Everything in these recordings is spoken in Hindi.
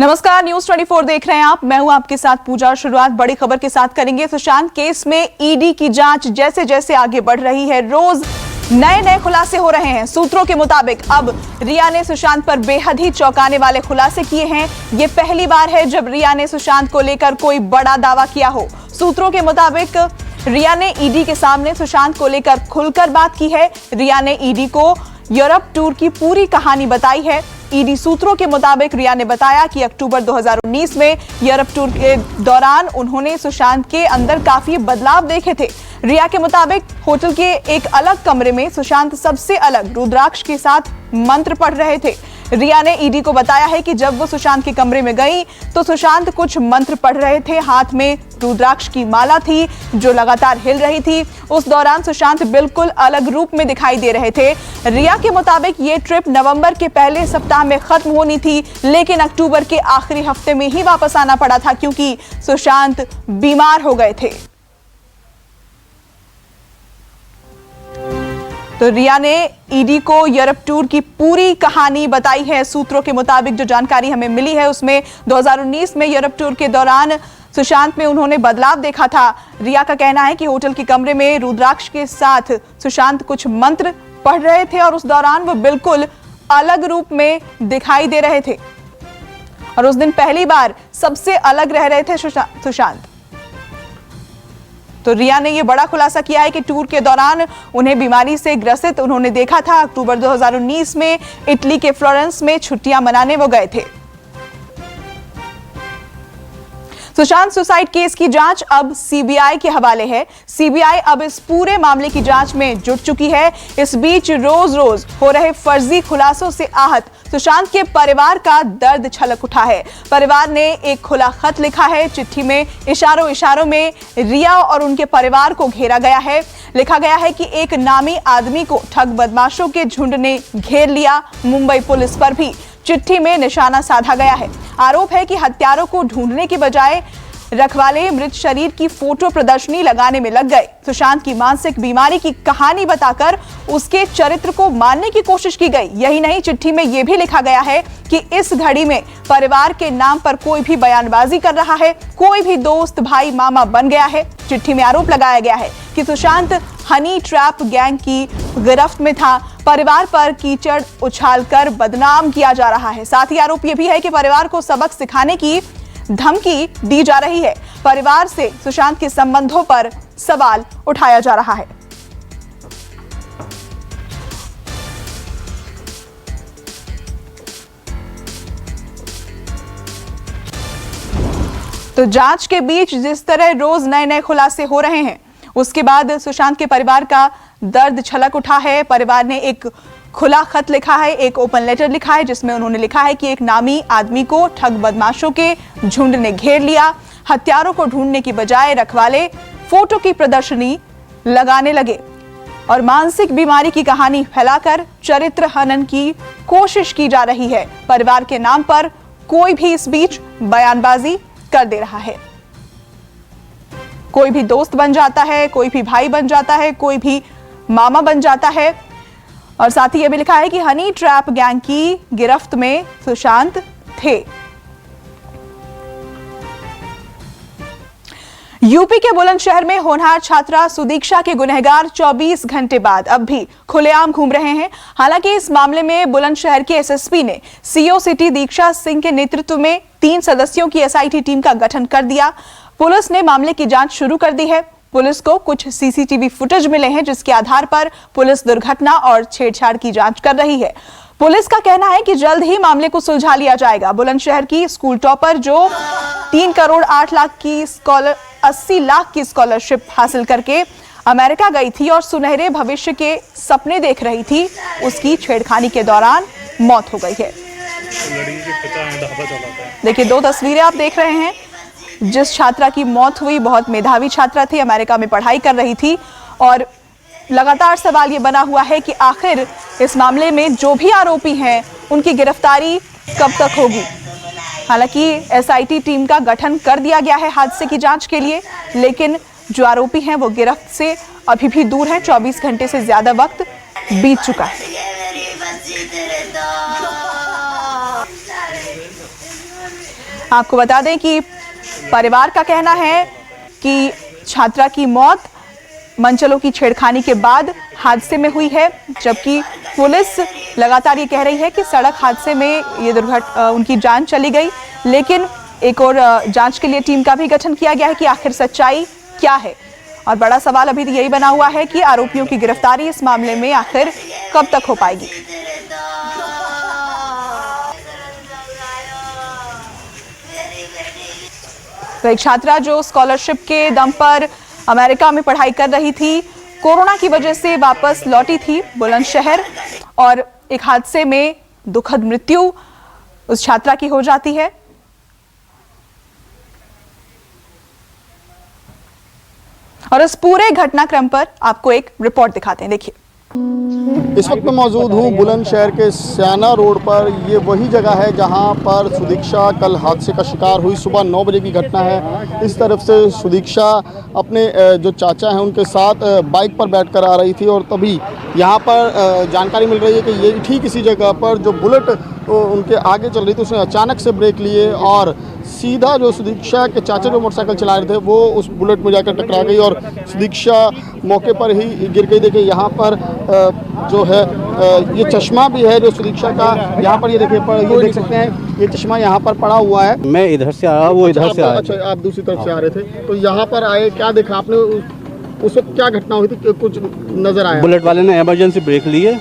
नमस्कार, न्यूज 24 देख रहे हैं आप। मैं हूं आपके साथ पूजा। शुरुआत बड़ी खबर के साथ करेंगे। सुशांत केस में ईडी की जांच जैसे जैसे आगे बढ़ रही है, रोज नए खुलासे हो रहे हैं। सूत्रों के मुताबिक अब रिया ने सुशांत पर बेहद ही चौंकाने वाले खुलासे किए हैं। ये पहली बार है जब रिया ने सुशांत को लेकर कोई बड़ा दावा किया हो। सूत्रों के मुताबिक रिया ने ईडी के सामने सुशांत को लेकर खुलकर बात की है। रिया ने ईडी को यूरोप टूर की पूरी कहानी बताई है। ईडी सूत्रों के मुताबिक रिया ने बताया कि अक्टूबर 2019 में यूरोप टूर के दौरान उन्होंने सुशांत के अंदर काफी बदलाव देखे थे। रिया के मुताबिक होटल के एक अलग कमरे में सुशांत सबसे अलग रुद्राक्ष के साथ मंत्र पढ़ रहे थे। रिया ने ईडी को बताया है कि जब वो सुशांत के कमरे में गई तो सुशांत कुछ मंत्र पढ़ रहे थे। हाथ में रुद्राक्ष की माला थी जो लगातार हिल रही थी। उस दौरान सुशांत बिल्कुल अलग रूप में दिखाई दे रहे थे। रिया के मुताबिक ये ट्रिप नवंबर के पहले सप्ताह में खत्म होनी थी, लेकिन अक्टूबर के आखिरी हफ्ते में ही वापस आना पड़ा था क्योंकि सुशांत बीमार हो गए थे। तो रिया ने ईडी को यूरोप टूर की पूरी कहानी बताई है। सूत्रों के मुताबिक जो जानकारी हमें मिली है उसमें 2019 में यूरोप टूर के दौरान सुशांत में उन्होंने बदलाव देखा था। रिया का कहना है कि होटल के कमरे में रुद्राक्ष के साथ सुशांत कुछ मंत्र पढ़ रहे थे और उस दौरान वो बिल्कुल अलग रूप में दिखाई दे रहे थे और उस दिन पहली बार सबसे अलग रह रहे थे सुशांत। तो रिया ने यह बड़ा खुलासा किया है कि टूर के दौरान उन्हें बीमारी से ग्रसित उन्होंने देखा था। अक्टूबर 2019 में इटली के फ्लोरेंस में छुट्टियां मनाने वो गए थे। सुशांत सुसाइड केस की जांच अब सीबीआई के हवाले है। सीबीआई अब इस पूरे मामले की जांच में जुट चुकी है। इस बीच रोज रोज हो रहे फर्जी खुलासों से आहत सुशांत के परिवार का दर्द छलक उठा है। परिवार ने एक खुला खत लिखा है। चिट्ठी में इशारों इशारों में रिया और उनके परिवार को घेरा गया है। लिखा गया है कि एक नामी आदमी को ठग बदमाशों के झुंड ने घेर लिया। मुंबई पुलिस पर भी चिट्ठी में निशाना साधा गया है। आरोप है कि हत्यारों को ढूंढने के बजाय रखवाले मृत शरीर की फोटो प्रदर्शनी लगाने में लग गए। सुशांत की मानसिक बीमारी की कहानी बताकर उसके चरित्र को मारने की कोशिश की गई। यही नहीं, चिट्ठी में यह भी लिखा गया है कि इस घड़ी में परिवार के नाम पर कोई भी बयानबाजी कर रहा है, कोई भी दोस्त भाई मामा बन गया है। चिट्ठी में आरोप लगाया गया है कि सुशांत हनी ट्रैप गैंग की गिरफ्त में था। परिवार पर कीचड़ उछालकर बदनाम किया जा रहा है। साथ ही आरोप यह भी है कि परिवार को सबक सिखाने की धमकी दी जा रही है। परिवार से सुशांत के संबंधों पर सवाल उठाया जा रहा है। तो जांच के बीच जिस तरह रोज नए खुलासे हो रहे हैं, उसके बाद सुशांत के परिवार का दर्द छलक उठा है। परिवार ने एक खुला खत लिखा है, एक ओपन लेटर लिखा है जिसमें उन्होंने लिखा है कि एक नामी आदमी को ठग बदमाशों के झुंड ने घेर लिया। हत्यारों को ढूंढने की बजाय रखवाले फोटो की प्रदर्शनी लगाने लगे और मानसिक बीमारी की कहानी फैलाकर चरित्र हनन की कोशिश की जा रही है। परिवार के नाम पर कोई भी इस बीच बयानबाजी कर दे रहा है। कोई भी दोस्त बन जाता है, कोई भी भाई बन जाता है, कोई भी मामा बन जाता है। और साथ ही यह भी लिखा है कि हनी ट्रैप गैंग की गिरफ्त में सुशांत थे। यूपी के बुलंदशहर में होनहार छात्रा सुदीक्षा के गुनहगार 24 घंटे बाद अब भी खुलेआम घूम रहे हैं। हालांकि इस मामले में बुलंदशहर के एसएसपी ने सीओ सिटी दीक्षा सिंह के नेतृत्व में 3 सदस्यों की एसआईटी टीम का गठन कर दिया। पुलिस ने मामले की जांच शुरू कर दी है। पुलिस को कुछ सीसीटीवी फुटेज मिले हैं जिसके आधार पर पुलिस दुर्घटना और छेड़छाड़ की जांच कर रही है। पुलिस का कहना है कि जल्द ही मामले को सुलझा लिया जाएगा। बुलंदशहर की स्कूल टॉपर जो 3 करोड़ 8 लाख की 80 लाख की स्कॉलरशिप हासिल करके अमेरिका गई थी और सुनहरे भविष्य के सपने देख रही थी, उसकी छेड़खानी के दौरान मौत हो गई है। देखिए 2 तस्वीरें आप देख रहे हैं। जिस छात्रा की मौत हुई बहुत मेधावी छात्रा थी, अमेरिका में पढ़ाई कर रही थी और लगातार सवाल ये बना हुआ है कि आखिर इस मामले में जो भी आरोपी हैं उनकी गिरफ्तारी कब तक होगी। हालांकि एसआईटी टीम का गठन कर दिया गया है हादसे की जांच के लिए, लेकिन जो आरोपी हैं वो गिरफ्त से अभी भी दूर हैं। 24 घंटे से ज्यादा वक्त बीत चुका है। आपको बता दें कि परिवार का कहना है कि छात्रा की मौत मनचलों की छेड़खानी के बाद हादसे में हुई है, जबकि पुलिस लगातार ये कह रही है कि सड़क हादसे में ये उनकी जान चली गई। लेकिन एक और जांच के लिए टीम का भी गठन किया गया है कि आखिर सच्चाई क्या है। और बड़ा सवाल अभी यही बना हुआ है कि आरोपियों की गिरफ्तारी इस मामले में आखिर कब तक हो पाएगी। तो एक छात्रा जो स्कॉलरशिप के दम पर अमेरिका में पढ़ाई कर रही थी, कोरोना की वजह से वापस लौटी थी बुलंदशहर, और एक हादसे में दुखद मृत्यु उस छात्रा की हो जाती है। और इस पूरे घटनाक्रम पर आपको एक रिपोर्ट दिखाते हैं, देखिए। इस वक्त मैं मौजूद हूँ बुलंदशहर के स्याना रोड पर। ये वही जगह है जहाँ पर सुदीक्षा कल हादसे का शिकार हुई। सुबह 9 बजे की घटना है। इस तरफ से सुदीक्षा अपने जो चाचा हैं उनके साथ बाइक पर बैठकर आ रही थी, और तभी यहाँ पर जानकारी मिल रही है कि ये ठीक इसी जगह पर जो बुलेट उनके आगे चल रही थी, उसने अचानक से ब्रेक लिए और सीधा जो सुदीक्षा के चाचा जो मोटरसाइकिल चला रहे थे वो उस बुलेट में जाकर टकरा गई और सुदीक्षा मौके पर ही गिर गई। देखिए यहाँ पर जो है ये चश्मा भी है जो सुदीक्षा का, यहाँ पर ये देखिए ये देख सकते हैं, ये चश्मा यहाँ पर पड़ा हुआ है। मैं इधर से आया, वो इधर से आया। अच्छा, आप दूसरी तरफ से आ रहे थे, तो यहाँ पर आए, क्या देखा आपने? उस वक्त क्या घटना हुई थी, कुछ नजर आया? बुलेट वाले ने इमरजेंसी ब्रेक लिए,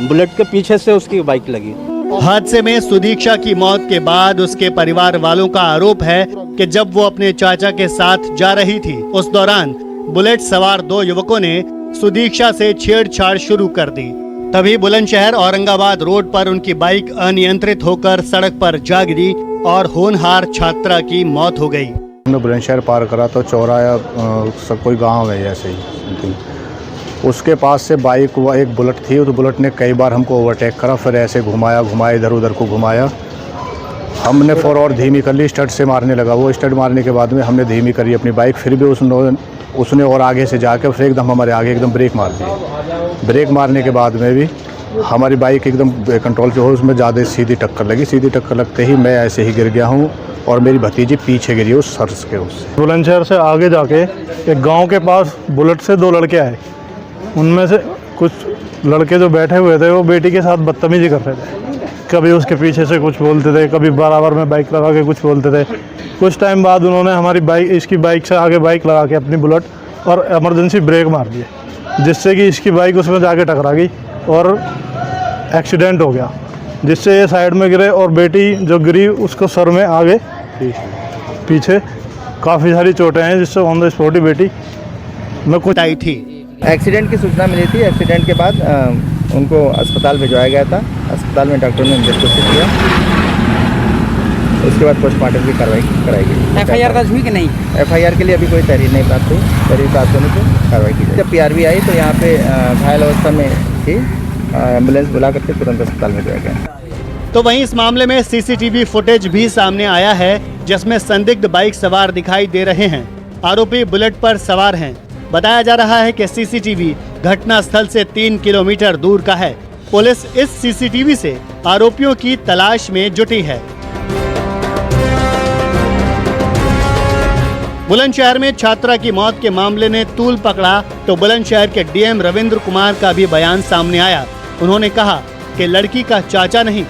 बुलेट के पीछे से उसकी बाइक लगी। हादसे में सुदीक्षा की मौत के बाद उसके परिवार वालों का आरोप है कि जब वो अपने चाचा के साथ जा रही थी, उस दौरान बुलेट सवार 2 युवकों ने सुदीक्षा से छेड़छाड़ शुरू कर दी। तभी बुलंदशहर औरंगाबाद रोड पर उनकी बाइक अनियंत्रित होकर सड़क पर जा गिरी और होनहार छात्रा की मौत हो गई। हमने बुलंदशहर पार करा तो चौराया सब कोई गाँव है ऐसे ही, उसके पास से बाइक एक बुलेट थी, उस बुलेट ने कई बार हमको ओवरटेक करा, फिर ऐसे घुमाया इधर उधर को घुमाया। हमने फोर और धीमी कर ली, स्टड से मारने लगा। वो स्टड मारने के बाद में हमने धीमी करी अपनी बाइक, फिर भी उसने और आगे से जाके फिर एकदम हमारे आगे एकदम ब्रेक मार दी। ब्रेक मारने के बाद में भी हमारी बाइक एकदम कंट्रोल पे हो, उसमें ज़्यादा सीधी टक्कर लगी। सीधी टक्कर लगते ही मैं ऐसे ही गिर गया हूँ और मेरी भतीजी पीछे गिरी उस सर्स के। उससे बुलंदशहर से आगे जाके एक गाँव के पास बुलेट से 2 लड़के आए। उनमें से कुछ लड़के जो बैठे हुए थे वो बेटी के साथ बदतमीजी कर रहे थे, कभी उसके पीछे से कुछ बोलते थे, कभी बराबर में बाइक लगा के कुछ बोलते थे। कुछ टाइम बाद उन्होंने हमारी बाइक, इसकी बाइक से आगे बाइक लगा के अपनी बुलेट और इमरजेंसी ब्रेक मार दिए, जिससे कि इसकी बाइक उसमें जाके टकरा गई और एक्सीडेंट हो गया, जिससे ये साइड में गिरे और बेटी जो गिरी उसको सर में आगे पीछे काफ़ी सारी चोटें हैं, जिससे ऑन द स्पॉट ही बेटी में कुछ आई थी। एक्सीडेंट की सूचना मिली थी। एक्सीडेंट के बाद उनको अस्पताल भिजवाया गया था। अस्पताल में डॉक्टर ने इंजेक्शन किया, उसके बाद पोस्टमार्टम की कार्रवाई कराई गई। FIR दर्ज हुई कि नहीं? FIR के लिए अभी कोई तहरीर नहीं प्राप्त हुई। तहरीर प्राप्त होने पर कार्रवाई की। जब PRV आई तो यहाँ पे घायल अवस्था में थी, एम्बुलेंस बुला करके तुरंत अस्पताल में भिजवाया गया। तो वहीं इस मामले में CCTV फुटेज भी सामने आया है, जिसमें संदिग्ध बाइक सवार दिखाई दे रहे हैं। आरोपी बुलेट पर सवार हैं। बताया जा रहा है कि CCTV घटना स्थल से 3 किलोमीटर दूर का है। पुलिस इस CCTV से आरोपियों की तलाश में जुटी है। बुलंदशहर में छात्रा की मौत के मामले ने तूल पकड़ा तो बुलंदशहर के DM रविंद्र कुमार का भी बयान सामने आया। उन्होंने कहा कि लड़की का चाचा नहीं,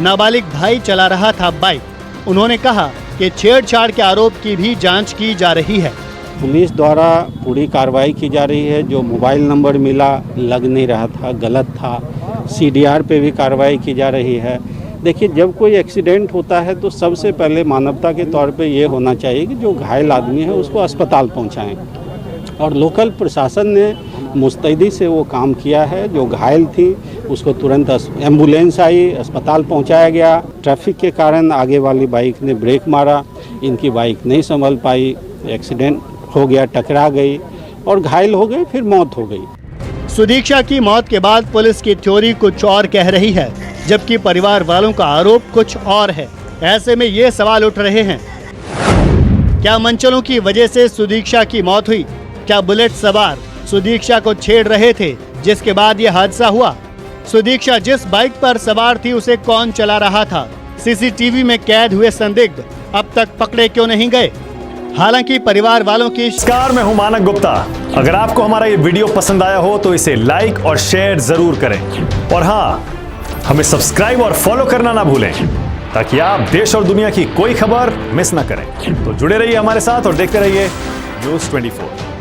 नाबालिग भाई चला रहा था बाइक। उन्होंने कहा कि छेड़छाड़ के आरोप की भी जांच की जा रही है। पुलिस द्वारा पूरी कार्रवाई की जा रही है। जो मोबाइल नंबर मिला लग नहीं रहा था, गलत था। CDR पे भी कार्रवाई की जा रही है। देखिए, जब कोई एक्सीडेंट होता है तो सबसे पहले मानवता के तौर पे ये होना चाहिए कि जो घायल आदमी है उसको अस्पताल पहुंचाएं, और लोकल प्रशासन ने मुस्तैदी से वो काम किया है। जो घायल थी उसको तुरंत एम्बुलेंस आई, अस्पताल पहुंचाया गया। ट्रैफिक के कारण आगे वाली बाइक ने ब्रेक मारा, इनकी बाइक नहीं संभल पाई, एक्सीडेंट हो गया, टकरा गई और घायल हो गए, फिर मौत हो गई। सुदीक्षा की मौत के बाद पुलिस की थ्योरी कुछ और कह रही है, जबकि परिवार वालों का आरोप कुछ और है। ऐसे में ये सवाल उठ रहे हैं, क्या मनचलों की वजह से सुदीक्षा की मौत हुई? क्या बुलेट सवार सुदीक्षा को छेड़ रहे थे, जिसके बाद ये हादसा हुआ? सुदीक्षा जिस बाइक पर सवार थी उसे कौन चला रहा था? सीसीटीवी में कैद हुए संदिग्ध अब तक पकड़े क्यों नहीं गए? हालांकि परिवार वालों की नमस्कार, मैं हूं मानक गुप्ता। अगर आपको हमारा ये वीडियो पसंद आया हो तो इसे लाइक और शेयर जरूर करें और हाँ, हमें सब्सक्राइब और फॉलो करना ना भूलें ताकि आप देश और दुनिया की कोई खबर मिस ना करें। तो जुड़े रहिए हमारे साथ और देखते रहिए News 24।